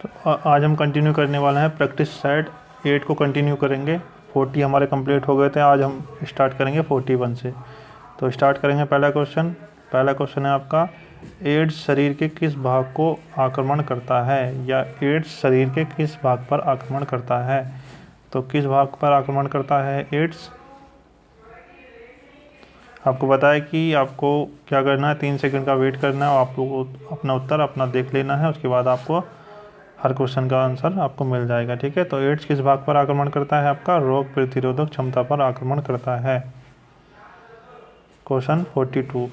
तो आज हम कंटिन्यू करने वाले हैं प्रैक्टिस सेट 8 को कंटिन्यू करेंगे। 40 हमारे कंप्लीट हो गए थे, आज हम स्टार्ट करेंगे 41 से। तो स्टार्ट करेंगे पहला क्वेश्चन है आपका, एड्स शरीर के किस भाग को आक्रमण करता है, या एड्स शरीर के किस भाग पर आक्रमण करता है। तो किस भाग पर आक्रमण करता है एड्स। आपको बताया कि आपको क्या करना है, 3 सेकंड का वेट करना है और आप लोगों को अपना उत्तर अपना देख लेना है। उसके बाद आपको हर क्वेश्चन का आंसर आपको मिल जाएगा, ठीक है। तो एड्स किस भाग पर आक्रमण करता है आपका, रोग प्रतिरोधक क्षमता पर आक्रमण करता है। क्वेश्चन 42,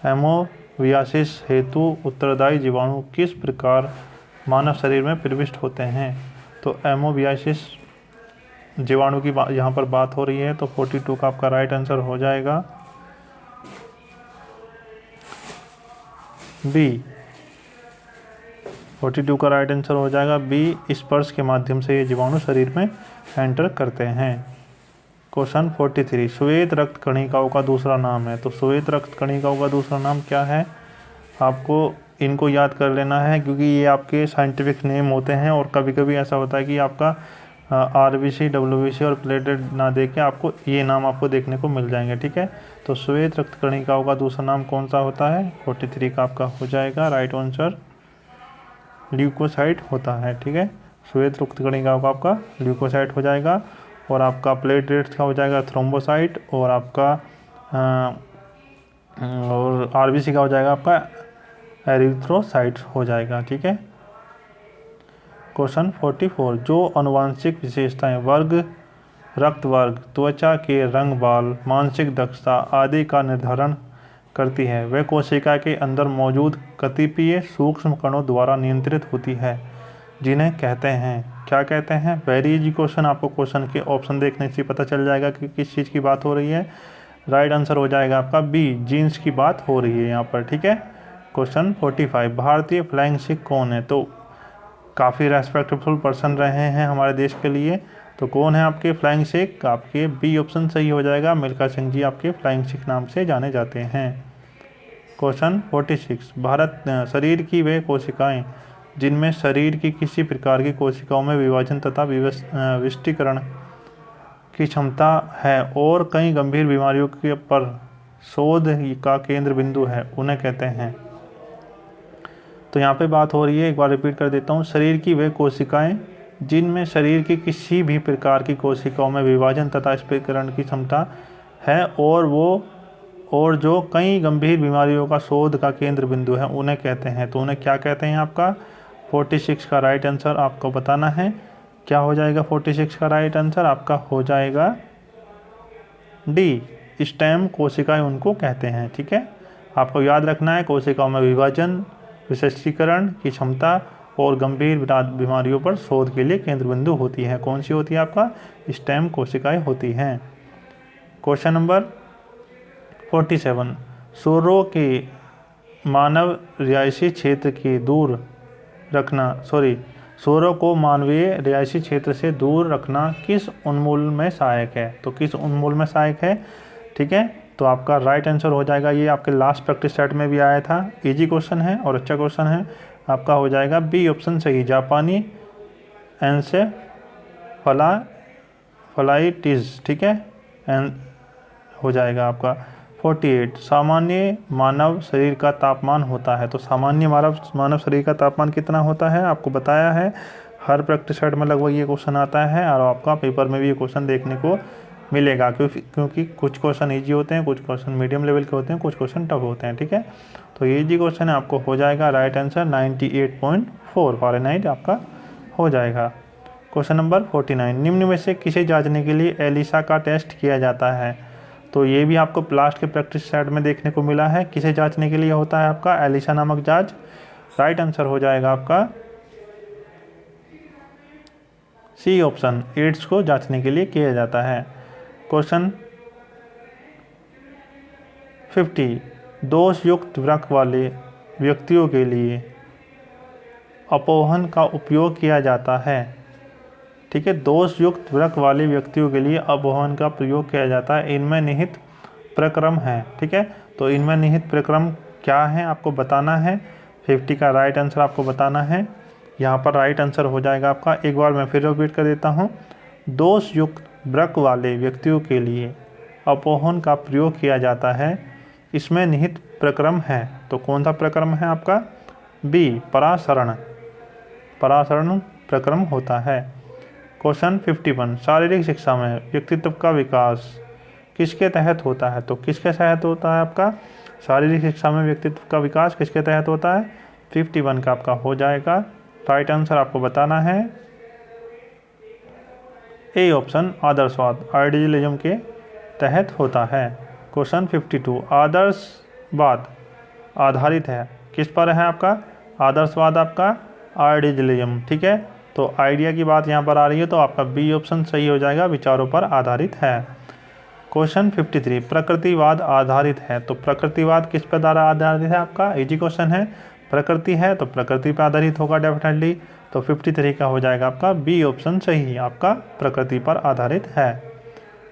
हेमोवियासिस हेतु उत्तरदायी जीवाणु किस प्रकार मानव शरीर में प्रविष्ट होते हैं। तो हेमोवियासिस जीवाणु की यहाँ पर बात हो रही है, तो 42 का आपका राइट आंसर हो जाएगा बी। 42 का राइट आंसर हो जाएगा बी, स्पर्श के माध्यम से ये जीवाणु शरीर में एंटर करते हैं। क्वेश्चन 43, श्वेत रक्त कणिकाओं का दूसरा नाम है। तो श्वेत रक्त कणिकाओं का दूसरा नाम क्या है, आपको इनको याद कर लेना है, क्योंकि ये आपके साइंटिफिक नेम होते हैं। और कभी कभी ऐसा होता है कि आपका आरबीसी, डब्ल्यूबीसी और प्लेटेड ना देके आपको ये नाम आपको देखने को मिल जाएंगे, ठीक है। तो श्वेत रक्त कणिकाओं का दूसरा नाम कौन सा होता है, 43 का आपका हो जाएगा राइट आंसर ल्यूकोसाइट होता है, ठीक है। श्वेत रक्त कणिकाओं का आपका ल्यूकोसाइट हो जाएगा, और आपका प्लेटलेट्स का हो जाएगा थ्रोम्बोसाइट, और आपका और आरबीसी का हो जाएगा आपका एरिथ्रोसाइट हो जाएगा, ठीक है। क्वेश्चन 44, जो अनुवांशिक विशेषताएं वर्ग, रक्त वर्ग, त्वचा के रंग, बाल, मानसिक दक्षता आदि का निर्धारण करती है, वह कोशिका के अंदर मौजूद कतिपय सूक्ष्म कणों द्वारा नियंत्रित होती है, जिन्हें कहते हैं, क्या कहते हैं। वेरी इजी क्वेश्चन, आपको क्वेश्चन के ऑप्शन देखने से पता चल जाएगा कि किस चीज़ की बात हो रही है। राइट आंसर हो जाएगा आपका बी, जीन्स की बात हो रही है यहाँ पर, ठीक है। क्वेश्चन 45, भारतीय फ्लाइंग सिख कौन है। तो काफ़ी रेस्पेक्टफुल पर्सन रहे हैं हमारे देश के लिए, तो कौन है आपके फ्लाइंग सिख, आपके बी ऑप्शन सही हो जाएगा, मिल्खा सिंह जी आपके फ्लाइंग सिख नाम से जाने जाते हैं। क्वेश्चन 46, भारत शरीर की वे कोशिकाएं जिनमें शरीर की किसी प्रकार की कोशिकाओं में विभाजन तथा विष्टीकरण की क्षमता है और कई गंभीर बीमारियों के पर शोध का केंद्र बिंदु है, उन्हें कहते हैं। तो यहाँ पे बात हो रही है, एक बार रिपीट कर देता हूँ, शरीर की वे कोशिकाएं जिनमें शरीर की किसी भी प्रकार की कोशिकाओं में विभाजन तथा विष्टीकरण की क्षमता है और जो कई गंभीर बीमारियों का शोध का केंद्र बिंदु है, उन्हें कहते हैं। तो उन्हें क्या कहते हैं आपका 46 का राइट आंसर आपको बताना है। क्या हो जाएगा 46 का राइट आंसर आपका हो जाएगा डी, स्टेम कोशिकाएं उनको कहते हैं, ठीक है। आपको याद रखना है, कोशिकाओं में विभाजन, विशिष्टीकरण की क्षमता और गंभीर बीमारियों पर शोध के लिए केंद्र बिंदु होती है। कौन सी होती है आपका, स्टेम कोशिकाएं होती हैं। क्वेश्चन नंबर 47, सूरों के मानव रिहायशी क्षेत्र के दूर रखना सूरों को मानवीय रिहायशी क्षेत्र से दूर रखना किस उन्मूलन में सहायक है। तो किस उन्मूलन में सहायक है, ठीक है। तो आपका राइट आंसर हो जाएगा, ये आपके लास्ट प्रैक्टिस सेट में भी आया था, इजी क्वेश्चन है और अच्छा क्वेश्चन है, आपका हो जाएगा बी ऑप्शन सही, जापानी एन्सेफलाइटिस, ठीक है, हो जाएगा आपका। 48, सामान्य मानव शरीर का तापमान होता है। तो सामान्य मानव शरीर का तापमान कितना होता है, आपको बताया है, हर प्रैक्टिस सेट में लगभग ये क्वेश्चन आता है, और आपका पेपर में भी ये क्वेश्चन देखने को मिलेगा, क्योंकि कुछ क्वेश्चन ईजी होते हैं, कुछ क्वेश्चन मीडियम लेवल के होते हैं, कुछ क्वेश्चन टफ होते हैं, ठीक है। तो ये ईजी क्वेश्चन है, आपको हो जाएगा राइट आंसर 98.4 फ़ारेनहाइट आपका हो जाएगा। क्वेश्चन नंबर 49, निम्न में से किसे जांचने के लिए एलिसा का टेस्ट किया जाता है। तो ये भी आपको लास्ट के प्रैक्टिस सेट में देखने को मिला है, किसे जांचने के लिए होता है आपका एलिसा नामक जांच। राइट आंसर हो जाएगा आपका सी ऑप्शन, एड्स को जांचने के लिए किया जाता है। क्वेश्चन 50, दोष युक्त वृक्क वाले व्यक्तियों के लिए अपोहन का उपयोग किया जाता है, ठीक है। दोष युक्त वृक्क वाले व्यक्तियों के लिए अपोहन का प्रयोग किया जाता है, इनमें निहित प्रक्रम है, ठीक है। तो इनमें निहित प्रक्रम क्या है आपको बताना है, 50 का राइट आंसर आपको बताना है। यहाँ पर राइट आंसर हो जाएगा आपका। एक बार मैं फिर रिपीट कर देता हूँ। दोष युक्त वृक्क वाले व्यक्तियों के लिए अपोहन का प्रयोग किया जाता है, इसमें निहित प्रक्रम है। तो कौन सा प्रक्रम है आपका? बी, परासरण प्रक्रम होता है। क्वेश्चन 51, शारीरिक शिक्षा में व्यक्तित्व का विकास किसके तहत होता है? तो किसके तहत होता है आपका? शारीरिक शिक्षा में व्यक्तित्व का विकास किसके तहत होता है? 51 का आपका हो जाएगा। राइट आंसर आपको बताना है ए ऑप्शन, आदर्शवाद, आइडियलिज्म के तहत होता है। क्वेश्चन 52, आदर्शवाद आधारित है किस पर है आपका? आदर्शवाद आपका आइडियलिज्म, ठीक है। तो आइडिया की बात यहाँ पर आ रही है, तो आपका बी ऑप्शन सही हो जाएगा, विचारों पर आधारित है। क्वेश्चन 53, प्रकृतिवाद आधारित है। तो प्रकृतिवाद किस पर द्वारा आधारित है आपका? इजी क्वेश्चन है। प्रकृति है तो प्रकृति पर आधारित होगा डेफिनेटली। तो 53 का हो जाएगा आपका बी ऑप्शन सही, आपका प्रकृति पर आधारित है।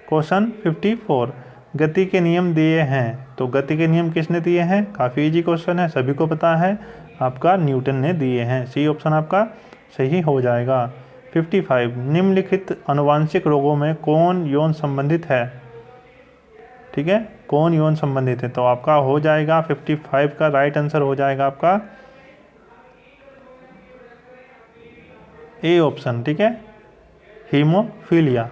क्वेश्चन 54, गति के नियम दिए हैं। तो गति के नियम किसने दिए हैं? काफ़ी इजी क्वेश्चन है, सभी को पता है, आपका न्यूटन ने दिए हैं। सी ऑप्शन आपका सही हो जाएगा। 55, निम्नलिखित आनुवांशिक रोगों में कौन यौन संबंधित है? ठीक है, कौन यौन संबंधित है? तो आपका हो जाएगा 55 का राइट आंसर हो जाएगा आपका ए ऑप्शन, ठीक है, हीमोफीलिया।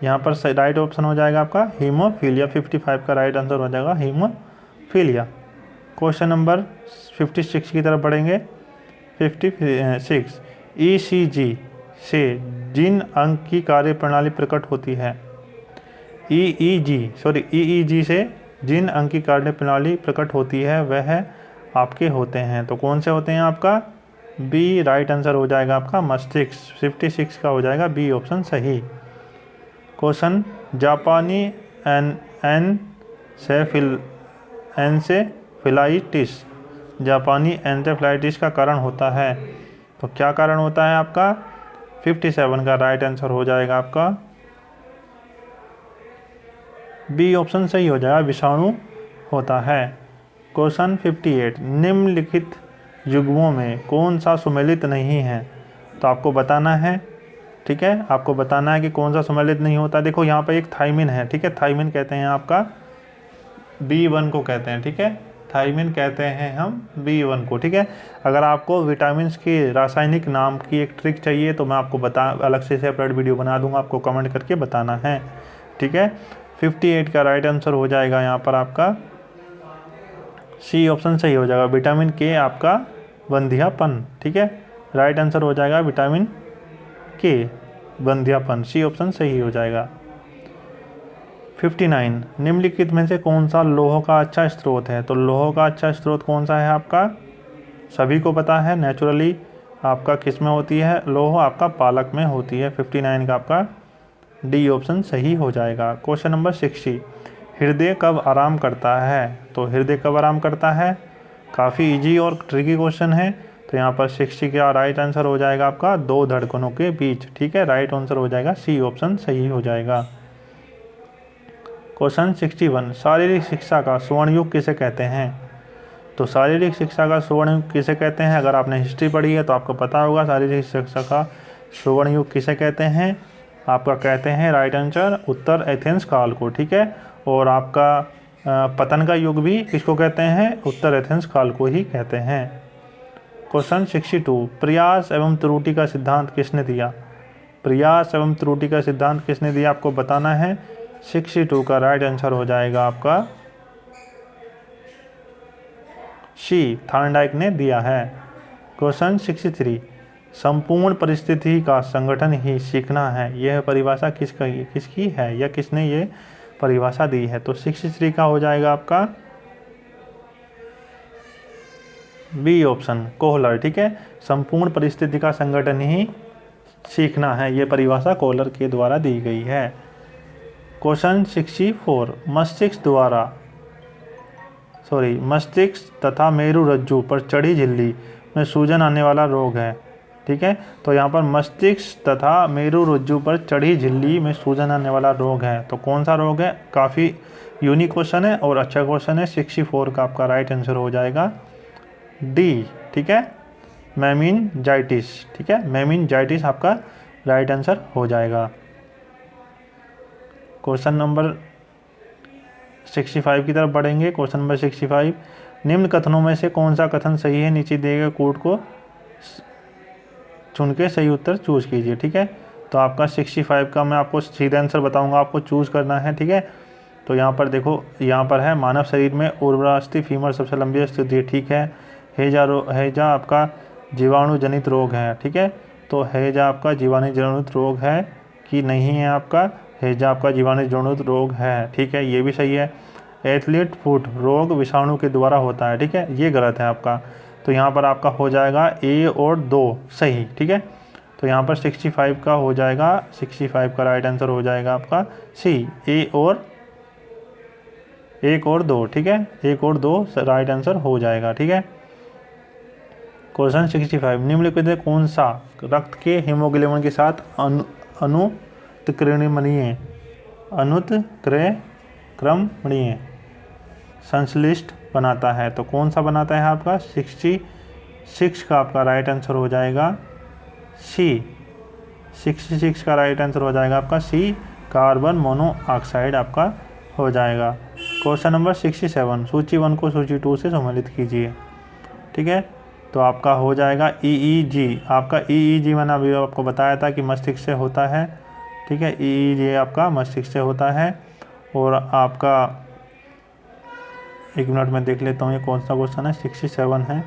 यहाँ पर राइट ऑप्शन हो जाएगा आपका हीमोफीलिया। 55 का राइट आंसर हो जाएगा हीमोफीलिया। क्वेश्चन नंबर 56 की तरफ बढ़ेंगे। 56, ईसीजी से जिन अंग की कार्यप्रणाली प्रकट होती है, ईईजी से जिन अंग की कार्यप्रणाली प्रकट होती है वह आपके होते हैं। तो कौन से होते हैं आपका? बी राइट आंसर हो जाएगा आपका मस्तिष्क। 56 का हो जाएगा बी ऑप्शन सही। क्वेश्चन, जापानी एन्सेफेलाइटिस जापानी एन्सेफेलाइटिस का कारण होता है। तो क्या कारण होता है आपका? 57 का राइट आंसर हो जाएगा आपका बी ऑप्शन सही हो जाएगा, विषाणु होता है। क्वेश्चन 58, निम्नलिखित युग्मों में कौन सा सुमेलित नहीं है? तो आपको बताना है, ठीक है, आपको बताना है कि कौन सा सुमेलित नहीं होता। देखो यहाँ पर एक थाइमिन है, ठीक है, थाइमिन कहते हैं आपका B1 को कहते हैं, ठीक है, थाइमिन कहते हैं हम B1 को, ठीक है। अगर आपको विटामिन की रासायनिक नाम की एक ट्रिक चाहिए तो मैं आपको अलग से सेपरेट वीडियो बना दूंगा, आपको कमेंट करके बताना है, ठीक है। 58 का राइट आंसर हो जाएगा यहाँ पर आपका सी ऑप्शन सही हो जाएगा, विटामिन के आपका बंधियापन, ठीक है, राइट आंसर हो जाएगा विटामिन के बंधियापन, सी ऑप्शन सही हो जाएगा। 59, निम्नलिखित में से कौन सा लोह का अच्छा स्रोत है? तो लोह का अच्छा स्रोत कौन सा है आपका? सभी को पता है, नेचुरली आपका किस में होती है? लोह आपका पालक में होती है। 59 का आपका डी ऑप्शन सही हो जाएगा। क्वेश्चन नंबर 60, हृदय कब आराम करता है? तो हृदय कब आराम करता है? काफ़ी इजी और ट्रिकी क्वेश्चन है। तो यहाँ पर 60 का राइट आंसर हो जाएगा आपका दो धड़कनों के बीच, ठीक है, राइट आंसर हो जाएगा सी ऑप्शन सही हो जाएगा। क्वेश्चन 61, शारीरिक शिक्षा का स्वर्ण युग किसे कहते हैं? तो शारीरिक शिक्षा का स्वर्ण युग किसे कहते हैं? अगर आपने हिस्ट्री पढ़ी है तो आपको पता होगा शारीरिक शिक्षा का स्वर्ण युग किसे कहते हैं। आपका कहते हैं राइट आंसर उत्तर एथेंस काल को, ठीक है, और आपका पतन का युग भी किसको कहते हैं? उत्तर एथेंस काल को ही कहते हैं। क्वेश्चन 62, प्रयास एवं त्रुटि का सिद्धांत किसने दिया? प्रयास एवं त्रुटि का सिद्धांत किसने दिया आपको बताना है। 62 का राइट आंसर हो जाएगा आपका सी, थॉर्नडाइक ने दिया है। क्वेश्चन 63, संपूर्ण परिस्थिति का संगठन ही सीखना है, यह परिभाषा किसकी है या किसने ये परिभाषा दी है? तो 63 का हो जाएगा आपका बी ऑप्शन, कोहलर, ठीक है, संपूर्ण परिस्थिति का संगठन ही सीखना है, ये परिभाषा कोहलर के द्वारा दी गई है। क्वेश्चन 64, मस्तिष्क तथा मेरुरज्जु पर चढ़ी झिल्ली में सूजन आने वाला रोग है, ठीक है। तो यहाँ पर मस्तिष्क तथा मेरुरज्जु पर चढ़ी झिल्ली में सूजन आने वाला रोग है, तो कौन सा रोग है? काफ़ी यूनिक क्वेश्चन है और अच्छा क्वेश्चन है। 64 का आपका राइट आंसर हो जाएगा डी, ठीक है, मेनिंजाइटिस, ठीक है, मेनिंजाइटिस आपका राइट आंसर हो जाएगा। क्वेश्चन नंबर 65 की तरफ बढ़ेंगे। क्वेश्चन नंबर 65, निम्न कथनों में से कौन सा कथन सही है, नीचे दिए गए कोड को चुन के सही उत्तर चूज कीजिए, ठीक है। तो आपका 65 का मैं आपको सीधा आंसर बताऊंगा, आपको चूज करना है, ठीक है। तो यहाँ पर देखो, यहाँ पर है मानव शरीर में उर्वरास्थि फीमर सबसे लंबी स्थिति है, ठीक है। हैजा आपका जीवाणु जनित रोग है, ठीक है। तो हैजा आपका जीवाणु जनित रोग है कि नहीं है, आपका हैजा आपका जीवाणु जनित रोग है, ठीक है, ये भी सही है। एथलीट फुट रोग विषाणु के द्वारा होता है, ठीक है, ये गलत है आपका। तो यहाँ पर आपका हो जाएगा ए और 2 सही, ठीक है। तो यहाँ पर 65 का हो जाएगा, 65 का राइट आंसर हो जाएगा आपका सी, एक और 2, ठीक है, 1 और 2 राइट आंसर हो जाएगा, ठीक है। क्वेश्चन 65, निम्नलिखित में कौन सा रक्त के हीमोग्लोबिन के साथ अनुत्क्रमणीय संश्लिष्ट बनाता है? तो कौन सा बनाता है आपका 66 का आपका राइट आंसर हो जाएगा सी, 66 का राइट आंसर हो जाएगा आपका सी, कार्बन मोनोऑक्साइड आपका हो जाएगा। क्वेश्चन नंबर 67, सूची 1 को सूची 2 से सम्मिलित कीजिए, ठीक है। तो आपका हो जाएगा EEG, आपका EEG मैंने अभी आपको बताया था कि मस्तिष्क से होता है, ठीक है, EEG आपका मस्तिष्क से होता है। और आपका 1 मिनट में देख लेता हूँ ये कौन सा क्वेश्चन है, 67 है,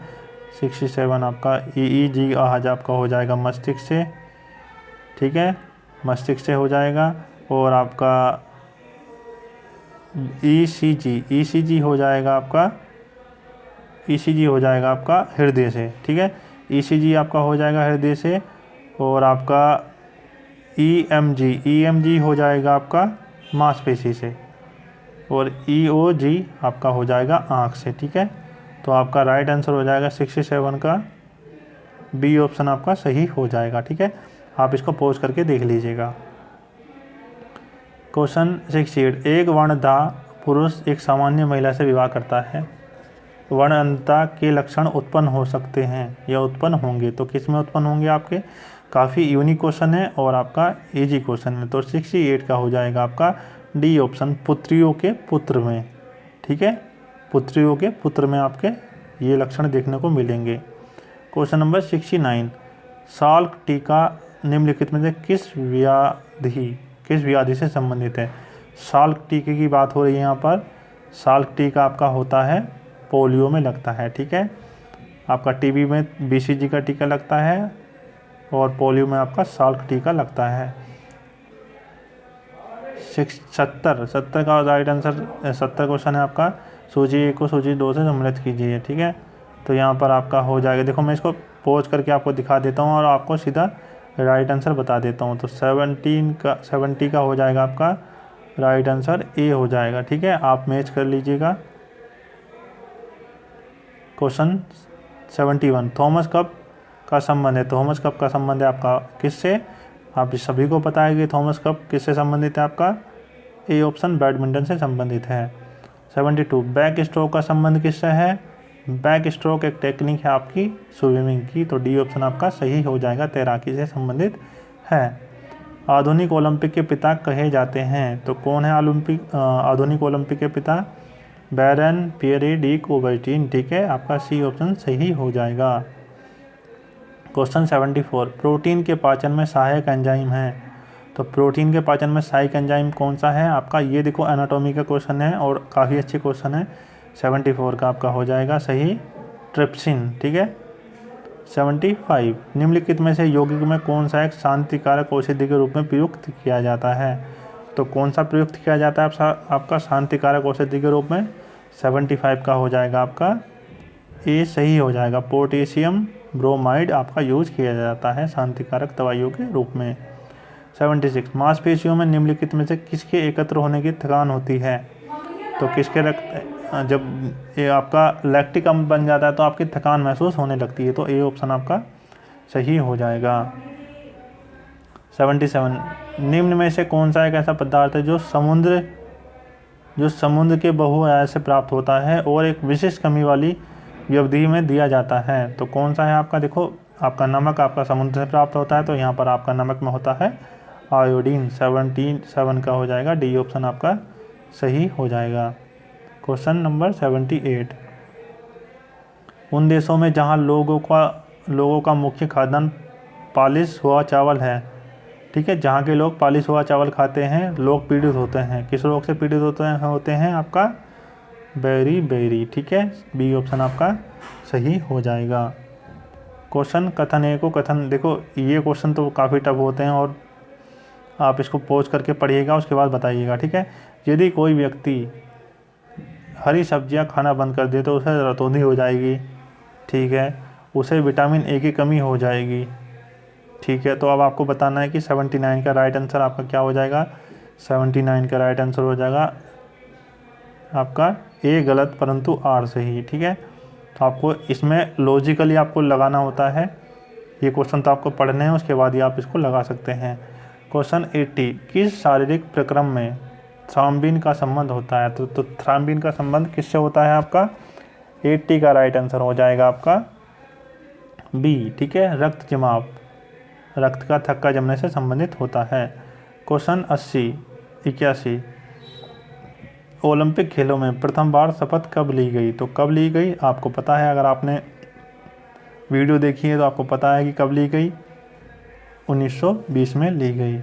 67 आपका EEG आज आपका हो जाएगा मस्तिष्क से, ठीक है, मस्तिष्क से हो जाएगा। और आपका ECG हो जाएगा आपका, ECG हो जाएगा आपका हृदय से, ठीक है, ECG आपका हो जाएगा हृदय से। और आपका EMG हो जाएगा आपका मांसपेशी से। और EOG आपका हो जाएगा आँख से, ठीक है। तो आपका राइट आंसर हो जाएगा 67 का बी ऑप्शन आपका सही हो जाएगा, ठीक है। आप इसको पॉज करके देख लीजिएगा। क्वेश्चन 68, एक वर्णदा पुरुष एक सामान्य महिला से विवाह करता है, वर्णता के लक्षण उत्पन्न हो सकते हैं या उत्पन्न होंगे, तो किस में उत्पन्न होंगे आपके? काफ़ी यूनिक क्वेश्चन है और आपका इजी क्वेश्चन है। तो 68 का हो जाएगा आपका डी ऑप्शन, पुत्रियों के पुत्र में, ठीक है, पुत्रियों के पुत्र में आपके ये लक्षण देखने को मिलेंगे। क्वेश्चन नंबर 69, साल्क टीका निम्नलिखित में से किस व्याधि से संबंधित है? साल्क टीके की बात हो रही है यहाँ पर। साल्क टीका आपका होता है पोलियो में लगता है, ठीक है। आपका टीबी में BCG का टीका लगता है और पोलियो में आपका साल्क टीका लगता है। 70 का राइट आंसर 70 क्वेश्चन है आपका, सूची 1 को सूची 2 से सम्मिलित कीजिए, ठीक है। तो यहाँ पर आपका हो जाएगा, देखो मैं इसको पॉज करके आपको दिखा देता हूँ और आपको सीधा राइट आंसर बता देता हूँ। तो 70 का हो जाएगा आपका राइट आंसर ए हो जाएगा, ठीक है। आप मैच कर लीजिएगा। क्वेश्चन 71, थॉमस कप का संबंध है। थॉमस कप का संबंध है आपका किससे? आप सभी को पता है कि थॉमस कप किससे संबंधित है आपका? ए ऑप्शन, बैडमिंटन से संबंधित है। 72, बैक स्ट्रोक का संबंध किससे है? बैक स्ट्रोक एक टेक्निक है आपकी स्विमिंग की, तो डी ऑप्शन आपका सही हो जाएगा, तैराकी से संबंधित है। आधुनिक ओलंपिक के पिता कहे जाते हैं, तो कौन है आधुनिक ओलंपिक के पिता? बैरन पियरे डी कुबर्टीन, ठीक है, आपका सी ऑप्शन सही हो जाएगा। क्वेश्चन 74, प्रोटीन के पाचन में सहायक एंजाइम है, तो प्रोटीन के पाचन में सहायक एंजाइम कौन सा है आपका? ये देखो एनाटॉमी का क्वेश्चन है और काफ़ी अच्छे क्वेश्चन है। 74 का आपका हो जाएगा सही ट्रिप्सिन, ठीक है। 75, निम्नलिखित में से यौगिक में कौन सा एक शांतिकारक औषधि के रूप में प्रयुक्त किया जाता है? तो कौन सा प्रयुक्त किया जाता है आपका शांतिकारक औषधि के रूप में? 75 का हो जाएगा आपका ए सही हो जाएगा, पोटेशियम ब्रोमाइड आपका यूज किया जाता है शांतिकारक दवाइयों के रूप में। 76, मांसपेशियों में निम्नलिखित में से किसके एकत्र होने की थकान होती है? तो किसके जब ये आपका लैक्टिक अम्ल बन जाता है तो आपकी थकान महसूस होने लगती है, तो ए ऑप्शन आपका सही हो जाएगा। 77, निम्न में से कौन सा एक ऐसा पदार्थ है जो समुद्र के बहुआयास से प्राप्त होता है और एक विशिष्ट कमी वाली व्यवधि में दिया जाता है। तो कौन सा है आपका, देखो आपका नमक आपका समुद्र से प्राप्त होता है, तो यहाँ पर आपका नमक में होता है आयोडीन। 77 का हो जाएगा डी ऑप्शन आपका सही हो जाएगा। क्वेश्चन नंबर 78, उन देशों में जहाँ लोगों का मुख्य खाद्यान्न पालिश हुआ चावल है, ठीक है, जहाँ के लोग पालिश हुआ चावल खाते हैं, लोग पीड़ित होते हैं। किस रोग से पीड़ित होते हैं आपका बेरी, ठीक है, बी ऑप्शन आपका सही हो जाएगा। क्वेश्चन कथन ए को कथन, देखो ये क्वेश्चन तो काफ़ी टफ होते हैं और आप इसको पॉज करके पढ़िएगा, उसके बाद बताइएगा, ठीक है। यदि कोई व्यक्ति हरी सब्जियां खाना बंद कर दे तो उसे रतौंधी हो जाएगी, ठीक है, उसे विटामिन ए की कमी हो जाएगी, ठीक है। तो अब आपको बताना है कि 79 का राइट आंसर आपका क्या हो जाएगा। 79 का राइट आंसर हो जाएगा आपका ए गलत परंतु आर सही, ठीक है। तो आपको इसमें लॉजिकली आपको लगाना होता है, ये क्वेश्चन तो आपको पढ़ने हैं, उसके बाद ही आप इसको लगा सकते हैं। क्वेश्चन 80, किस शारीरिक प्रक्रम में थ्रोम्बिन का संबंध होता है। तो थ्रोम्बिन का संबंध किससे होता है आपका 80 का राइट आंसर हो जाएगा आपका बी, ठीक है, रक्त जमाव, रक्त का थक्का जमने से संबंधित होता है। क्वेश्चन 81, ओलंपिक खेलों में प्रथम बार शपथ कब ली गई। तो कब ली गई आपको पता है, अगर आपने वीडियो देखी है तो आपको पता है कि कब ली गई, 1920 में ली गई।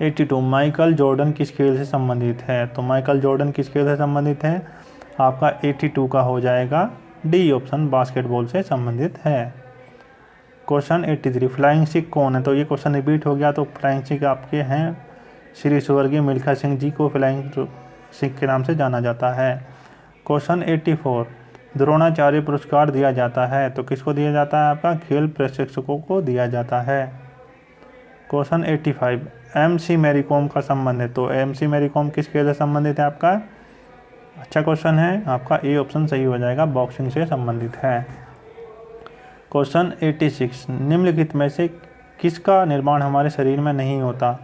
82, माइकल जॉर्डन किस खेल से संबंधित है। तो माइकल जॉर्डन किस खेल से संबंधित है आपका 82 का हो जाएगा डी ऑप्शन बास्केटबॉल से संबंधित है। क्वेश्चन 83, फ्लाइंग सिख कौन है। तो ये क्वेश्चन रिपीट हो गया, तो फ्लाइंग सिख आपके हैं श्री स्वर्गीय मिल्खा सिंह जी को फ्लाइंग सिख के नाम से जाना जाता है। क्वेश्चन 84, द्रोणाचार्य पुरस्कार दिया जाता है, तो किसको दिया जाता है आपका खेल प्रशिक्षकों को दिया जाता है। क्वेश्चन 85, MC मैरी कॉम का संबंध है। तो MC मैरी कॉम किस खेल से संबंधित है आपका, अच्छा क्वेश्चन है, आपका ए ऑप्शन सही हो जाएगा, बॉक्सिंग से संबंधित है। क्वेश्चन 86, निम्नलिखित में से किसका निर्माण हमारे शरीर में नहीं होता।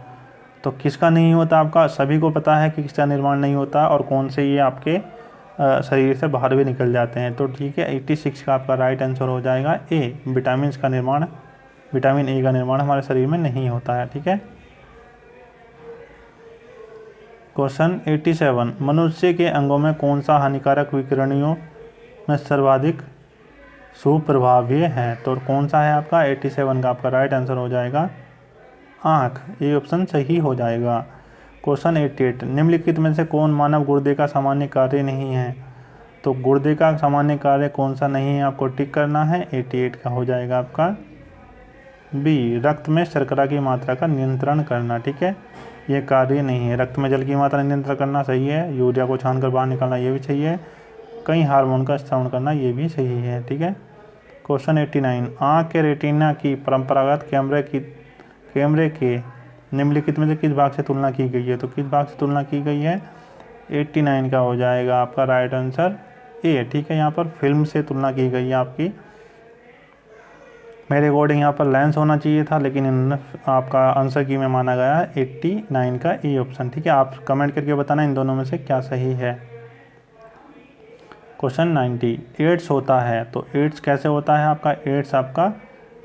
तो किसका नहीं होता आपका सभी को पता है कि किसका निर्माण नहीं होता और कौन से ये आपके शरीर से बाहर भी निकल जाते हैं। तो ठीक है, 86 का आपका राइट आंसर हो जाएगा ए, विटामिन ए का निर्माण हमारे शरीर में नहीं होता है, ठीक है। क्वेश्चन 87, मनुष्य के अंगों में कौन सा हानिकारक विकिरणियों में सर्वाधिक सुप्रभावी है। तो कौन सा है आपका 87 का आपका राइट आंसर हो जाएगा आँख, ये ऑप्शन सही हो जाएगा। क्वेश्चन 88, निम्नलिखित में से कौन मानव गुर्दे का सामान्य कार्य नहीं है। तो गुर्दे का सामान्य कार्य कौन सा नहीं है आपको टिक करना है, 88 का हो जाएगा आपका बी, रक्त में शर्करा की मात्रा का नियंत्रण करना, ठीक है, ये कार्य नहीं है। रक्त में जल की मात्रा नियंत्रण करना सही है, यूरिया को छानकर बाहर निकालना ये भी सही है, कई हार्मोन का स्रावन करना ये भी सही है, ठीक है। क्वेश्चन 89, आँख के रेटिना की परंपरागत कैमरे के निम्नलिखित में से किस भाग से तुलना की गई है। तो किस भाग से तुलना की गई है, 89 का हो जाएगा आपका राइट आंसर ए, ठीक है। यहाँ पर फिल्म से तुलना की गई है आपकी, मेरे अकॉर्डिंग यहाँ पर लेंस होना चाहिए था, लेकिन इन्होंने आपका आंसर की में माना गया है 89 का ए ऑप्शन, ठीक है। आप कमेंट करके बताना इन दोनों में से क्या सही है। क्वेश्चन 90, एड्स होता है। तो एड्स कैसे होता है आपका, एड्स आपका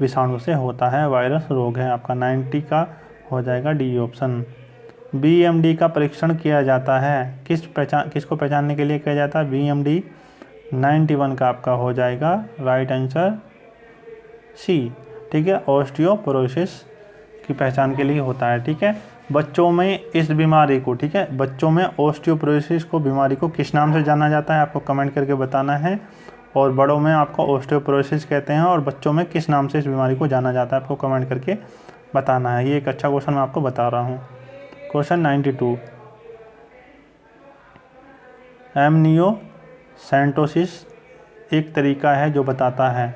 विषाणु से होता है, वायरस रोग है आपका, 90 का हो जाएगा डी ऑप्शन। BMD का परीक्षण किया जाता है, किसको पहचानने के लिए किया जाता है BMD, 91 का आपका हो जाएगा राइट आंसर सी, ठीक है, ऑस्टियोपोरोसिस की पहचान के लिए होता है, ठीक है। बच्चों में इस बीमारी को, ठीक है, बच्चों में ऑस्टियोपोरोसिस को बीमारी को किस नाम से जाना जाता है आपको कमेंट करके बताना है, और बड़ों में आपको ऑस्टियोपोरोसिस कहते हैं, और बच्चों में किस नाम से इस बीमारी को जाना जाता है आपको कमेंट करके बताना है। ये एक अच्छा क्वेश्चन मैं आपको बता रहा हूँ। क्वेश्चन 92, एमनियोसेंटोसिस एक तरीका है जो बताता है।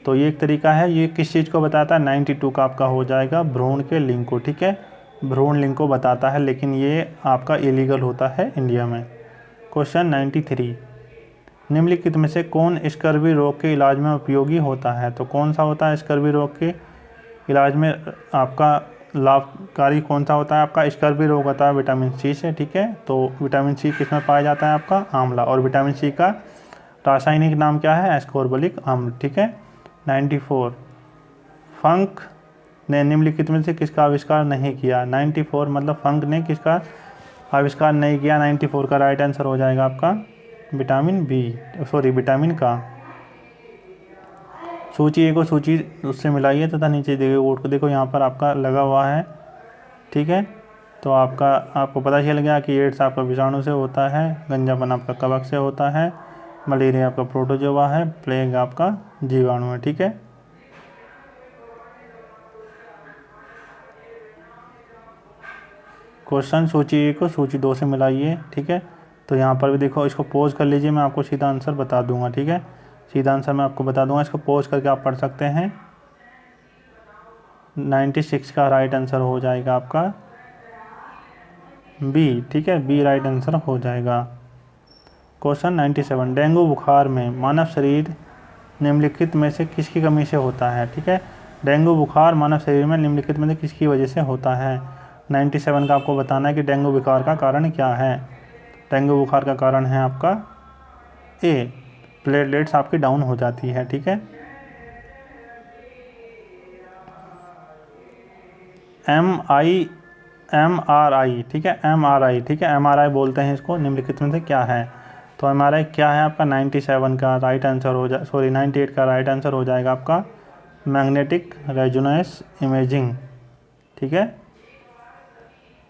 तो ये एक तरीका है, ये किस चीज़ को बताता है, 92 का आपका हो जाएगा भ्रूण के लिंग को, ठीक है, भ्रूण लिंग को बताता है, लेकिन ये आपका इलीगल होता है इंडिया में। क्वेश्चन 93, निम्नलिखित में से कौन स्कर्वी रोग के इलाज में उपयोगी होता है। तो कौन सा होता है स्कर्वी रोग के इलाज में आपका लाभकारी कौन सा होता है आपका, स्कर्वी रोग होता है विटामिन सी से, ठीक है। तो विटामिन सी किस में पाया जाता है आपका आंवला, और विटामिन सी का रासायनिक नाम क्या है? एस्कोर्बिक अम्ल। ठीक है। 94, फंक ने निम्नलिखित में से किसका आविष्कार नहीं किया? 94 मतलब फंक ने किसका आविष्कार नहीं किया? 94 का राइट आंसर हो जाएगा आपका विटामिन का। सूची ए को सूची उससे मिलाइए तथा नीचे दिए गए कोड को देखो, यहाँ पर आपका लगा हुआ है। ठीक है, तो आपको पता चल गया कि एड्स आपका विषाणु से होता है, गंजापन आपका कवक से होता है, मलेरिया आपका प्रोटोजोआ है, प्लेग आपका जीवाणु है। ठीक है, क्वेश्चन सूची ए को सूची 2 से मिलाइए। ठीक है, तो यहाँ पर भी देखो, इसको पॉज कर लीजिए, मैं आपको सीधा आंसर बता दूंगा। ठीक है, सीधा आंसर मैं आपको बता दूंगा, इसको पॉज करके आप पढ़ सकते हैं। 96 का राइट आंसर हो जाएगा आपका बी। ठीक है, बी राइट आंसर हो जाएगा। क्वेश्चन 97, डेंगू बुखार में मानव शरीर निम्नलिखित में से किसकी कमी से होता है? ठीक है, डेंगू बुखार मानव शरीर में निम्नलिखित में से किसकी वजह से होता है? 97 का आपको बताना है कि डेंगू बुखार का कारण क्या है। डेंगू बुखार का कारण है आपका ए, प्लेटलेट्स आपकी डाउन हो जाती है। ठीक है, MRI। ठीक है, MRI। ठीक है, MRI बोलते हैं इसको। निम्नलिखित में से क्या है? तो MRI क्या है आपका? 97 का राइट आंसर हो 98 का राइट आंसर हो जाएगा आपका मैग्नेटिक रेजोनेंस इमेजिंग। ठीक है,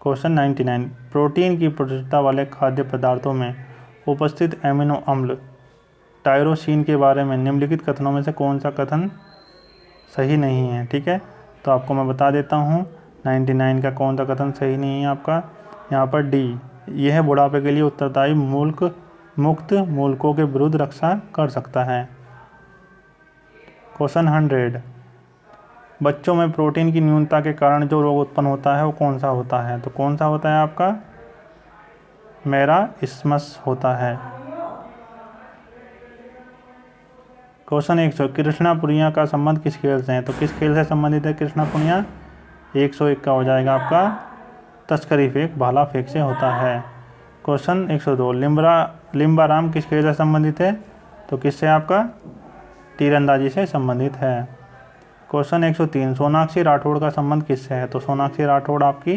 क्वेश्चन 99, प्रोटीन की प्रचुरता वाले खाद्य पदार्थों में उपस्थित एमिनो अम्ल टायरोसिन के बारे में निम्नलिखित कथनों में से कौन सा कथन सही नहीं है? ठीक है, तो आपको मैं बता देता हूँ 99 का कौन सा कथन सही नहीं है आपका। यहाँ पर डी, यह बुढ़ापे के लिए उत्तरदायी मुक्त मूलकों के विरुद्ध रक्षा कर सकता है। क्वेश्चन 100, बच्चों में प्रोटीन की न्यूनता के कारण जो रोग उत्पन्न होता है वो कौन सा होता है? तो कौन सा होता है आपका? मेरास्मस होता है। क्वेश्चन 100, कृष्णापुरिया का संबंध किस खेल से है? तो किस खेल से संबंधित है कृष्णापुरिया? 101 का हो जाएगा आपका तस्करी फेंक, भाला फेंक से होता है। क्वेश्चन 102, लिम्बाराम किस खेल से संबंधित है? तो किससे आपका? तीरंदाजी से संबंधित है। क्वेश्चन 103, सोनाक्षी राठौड़ का संबंध किससे है? तो सोनाक्षी राठौड़ आपकी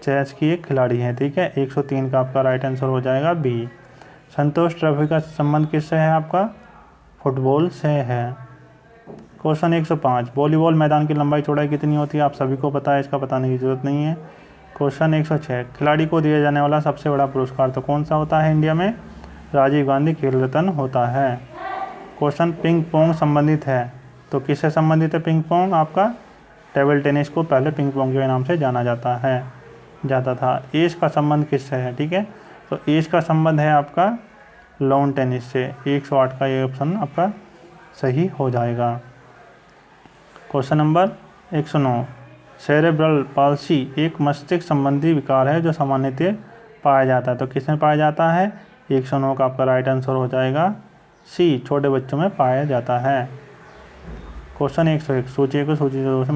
चेस की एक खिलाड़ी है। ठीक है, 103 का आपका राइट आंसर हो जाएगा बी। संतोष ट्रॉफी का संबंध किससे है आपका? फुटबॉल से है। क्वेश्चन 105, वॉलीबॉल मैदान की लंबाई चौड़ाई कितनी होती है? आप सभी को पता है, इसका बताने की जरूरत नहीं है। क्वेश्चन 106, खिलाड़ी को दिया जाने वाला सबसे बड़ा पुरस्कार तो कौन सा होता है इंडिया में? राजीव गांधी खेल रत्न होता है। क्वेश्चन पिंग पोंग संबंधित है, तो किससे संबंधित है पिंग पोंग? आपका टेबल टेनिस को पहले पिंग पोंग के नाम से जाना जाता था। एश का संबंध किससे है? ठीक है, तो एश का संबंध है आपका लॉन टेनिस से। 108 का ये ऑप्शन आपका सही हो जाएगा। क्वेश्चन नंबर 109, सेरेब्रल पाल्सी एक मस्तिष्क संबंधी विकार है जो सामान्यतः पाया जाता है। तो किसमें पाया जाता है? 109 का आपका राइट आंसर हो जाएगा सी, छोटे बच्चों में पाया जाता है। क्वेश्चन 101, सूची को सूची 2 से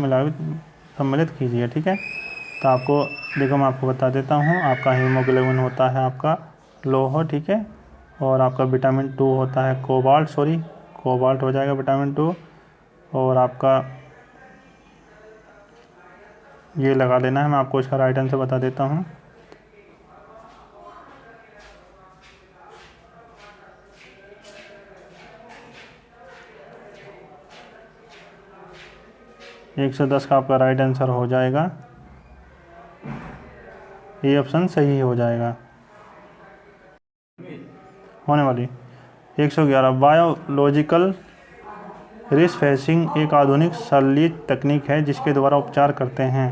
सम्मिलित कीजिए। ठीक है, तो आपको देखो, मैं आपको बता देता हूँ। आपका हीमोग्लोबिन होता है आपका लोह। ठीक है, और आपका विटामिन 2 होता है कोबाल्ट हो जाएगा विटामिन 2। और आपका ये लगा लेना है, मैं आपको इसका राइट आंसर बता देता हूँ। ये 110 का आपका राइट आंसर हो जाएगा, ये ऑप्शन सही हो जाएगा होने वाली। 111, बायोलॉजिकल रिसफेसिंग एक आधुनिक शल्य तकनीक है जिसके द्वारा उपचार करते हैं।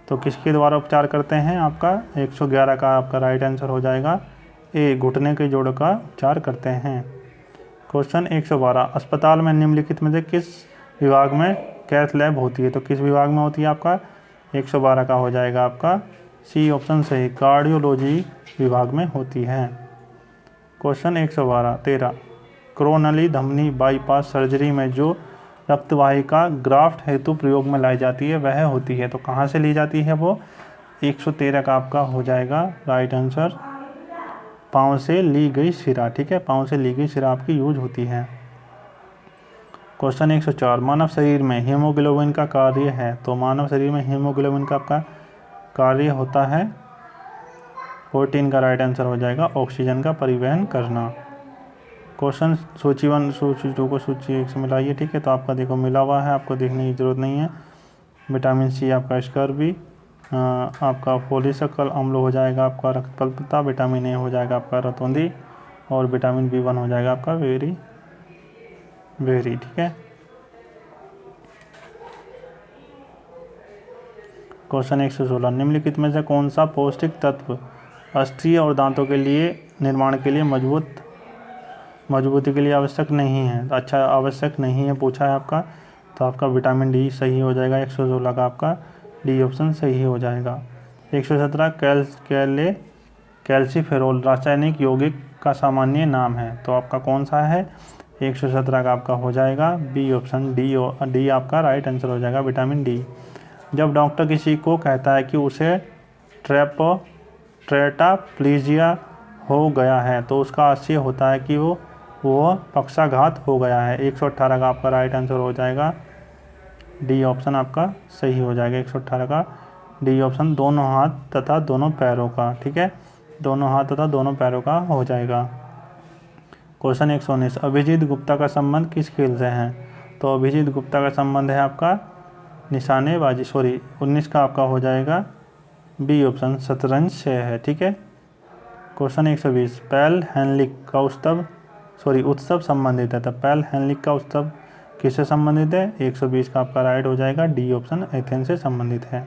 तो किसके द्वारा उपचार करते हैं? आपका 111 का आपका राइट आंसर हो जाएगा ए, घुटने के जोड़ का उपचार करते हैं। क्वेश्चन 112, अस्पताल में निम्नलिखित में से किस विभाग में कैथ लैब होती है? तो किस विभाग में होती है आपका? 112 का हो जाएगा आपका सी ऑप्शन सही, कार्डियोलॉजी विभाग में होती है। क्वेश्चन 113, कोरोनरी धमनी बाईपास सर्जरी में जो रक्तवाहिका ग्राफ्ट हेतु प्रयोग में लाई जाती है वह होती है। तो कहाँ से ली जाती है वो? 113 का आपका हो जाएगा राइट आंसर पाँव से ली गई शिरा, ठीक है, पाँव से ली गई शिरा आपकी यूज होती है। क्वेश्चन 104, मानव शरीर में हीमोग्लोबिन का कार्य है, तो मानव शरीर में हीमोग्लोबिन का आपका कार्य होता है 14 का राइट आंसर हो जाएगा ऑक्सीजन का परिवहन करना। क्वेश्चन सूची 1 सूची 2 को सूची 1 से मिलाइए, ठीक है, तो आपका देखो मिला हुआ है, आपको देखने की ज़रूरत नहीं है। विटामिन सी आपका स्कर्वी, आपका फोलिसकल अम्ल हो जाएगा आपका रक्तपल्पता, विटामिन ए हो जाएगा आपका रतौंधी, और विटामिन B1 हो जाएगा आपका वेरी, ठीक है। क्वेश्चन 116, निम्नलिखित में से कौन सा पौष्टिक तत्व अस्थियों और दांतों के लिए निर्माण के लिए मजबूती के लिए आवश्यक नहीं है? अच्छा, आवश्यक नहीं है पूछा है आपका, तो आपका विटामिन डी सही हो जाएगा। 116 का आपका डी ऑप्शन सही हो जाएगा। 117, कैल्सीफेरोल रासायनिक यौगिक का सामान्य नाम है, तो आपका कौन सा है? 117 का आपका हो जाएगा बी ऑप्शन, डी आपका राइट आंसर हो जाएगा, विटामिन डी। जब डॉक्टर किसी को कहता है कि उसे ट्रेटाप्लीजिया हो गया है, तो उसका आशय होता है कि वो पक्षाघात हो गया है। 118 का आपका राइट आंसर हो जाएगा डी ऑप्शन आपका सही हो जाएगा। 118 का डी ऑप्शन, दोनों हाथ तथा दोनों पैरों का, ठीक है, दोनों हाथ तथा दोनों पैरों का हो जाएगा। क्वेश्चन 119, अभिजीत गुप्ता का संबंध किस खेल से है? तो अभिजीत गुप्ता का संबंध है आपका निशानेबाजी, 19 का आपका हो जाएगा बी ऑप्शन, शतरंज से है, ठीक है। क्वेश्चन 120, पैल हेनलिक का उत्सव संबंधित है, तो पैल हेनलिक का उत्सव किससे संबंधित है? 120 का आपका राइट हो जाएगा डी ऑप्शन, एथेंस से संबंधित है।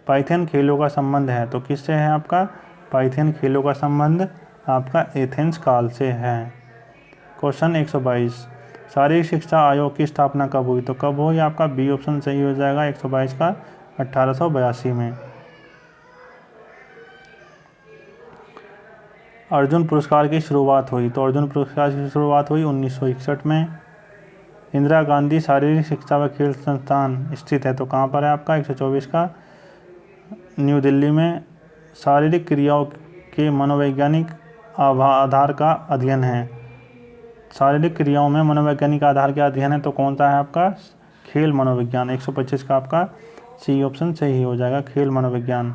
पाइथन खेलों का संबंध है, तो किससे है आपका? पाइथन खेलों का संबंध आपका एथेंस काल से है। क्वेश्चन 122, शारीरिक शिक्षा आयोग की स्थापना कब हुई? तो कब हुई आपका? बी ऑप्शन सही हो जाएगा 122 का 1882 में। अर्जुन पुरस्कार की शुरुआत हुई, तो अर्जुन पुरस्कार की शुरुआत हुई 1961 में। इंदिरा गांधी शारीरिक शिक्षा व खेल संस्थान स्थित है, तो कहाँ पर है आपका? 124 का न्यू दिल्ली में। शारीरिक क्रियाओं के मनोवैज्ञानिक आधार का अध्ययन है, शारीरिक क्रियाओं में मनोवैज्ञानिक आधार का अध्ययन है, तो कौन सा है आपका? खेल मनोविज्ञान। 125 का आपका सी ऑप्शन सही हो जाएगा, खेल मनोविज्ञान।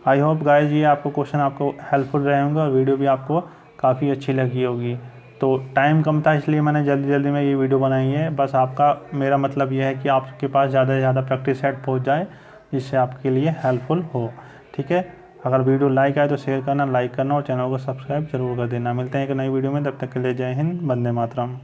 आई होप गाइज ये आपको क्वेश्चन आपको हेल्पफुल रहे होंगे और वीडियो भी आपको काफ़ी अच्छी लगी होगी। तो टाइम कम था इसलिए मैंने जल्दी में ये वीडियो बनाई है। बस आपका मेरा मतलब ये है कि आपके पास ज़्यादा से ज़्यादा प्रैक्टिस सेट पहुँच जाए, जिससे आपके लिए हेल्पफुल हो, ठीक है। अगर वीडियो लाइक आए तो शेयर करना, लाइक करना और चैनल को सब्सक्राइब जरूर कर देना। मिलते हैं एक नई वीडियो में, तब तक के लिए जय हिंद, वंदे मातरम।